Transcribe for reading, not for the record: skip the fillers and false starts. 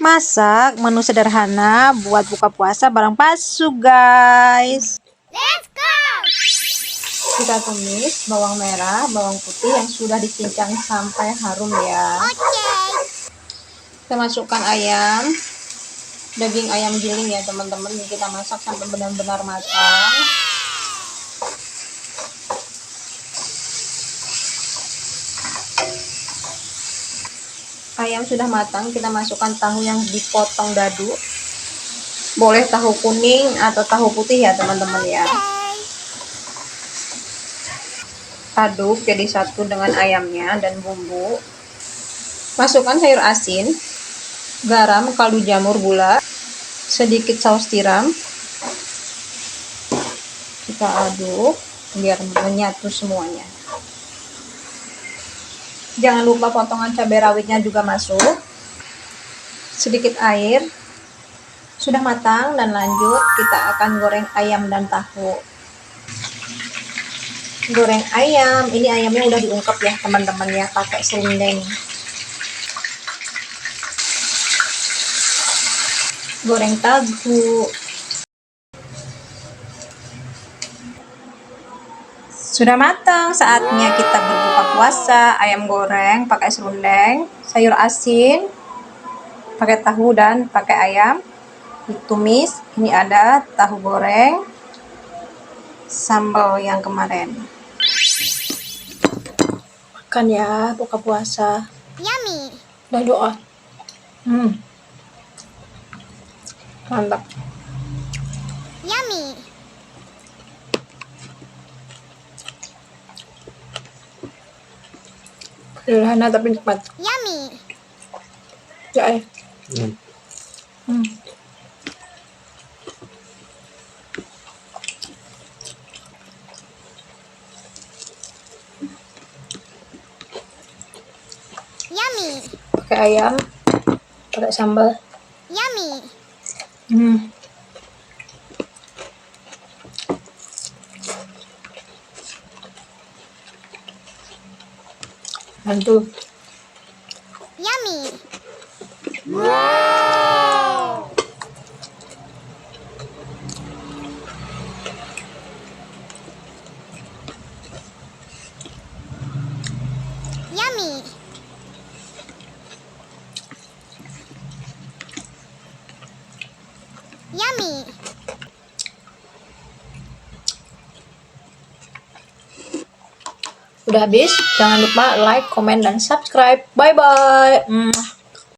Masak menu sederhana buat buka puasa bareng Pasu, guys. Let's go! Kita tumis bawang merah, bawang putih yang sudah dicincang sampai harum ya. Oke. Kita masukkan ayam, daging ayam giling ya teman-teman. Kita masak sampai benar-benar matang. Ayam sudah matang, kita masukkan tahu yang dipotong dadu. Boleh tahu kuning atau tahu putih ya teman-teman ya. Aduk jadi satu dengan ayamnya dan bumbu. Masukkan sayur asin, garam, kaldu jamur, gula, sedikit saus tiram. Kita aduk biar menyatu semuanya. Jangan lupa potongan cabai rawitnya juga masuk. Sedikit air. Sudah matang dan lanjut kita akan goreng ayam dan tahu. Goreng ayam, ini ayamnya udah diungkep ya teman-teman ya, pakai serundeng. Goreng tahu. Sudah matang, saatnya kita berbuka puasa. Ayam goreng pakai serundeng, sayur asin, pakai tahu dan pakai ayam, ditumis. Ini ada tahu goreng, sambal yang kemarin. Makan ya, buka puasa. Yummy. Udah doa. Mantap. Yummy. Sederhana tapi nikmat. Yummy. Ya, Yummy. pakai ayam, pakai sambal. Yummy. Mantul. Yummy. Yummy. Yummy. Udah habis, jangan lupa like, komen, dan subscribe. Bye bye.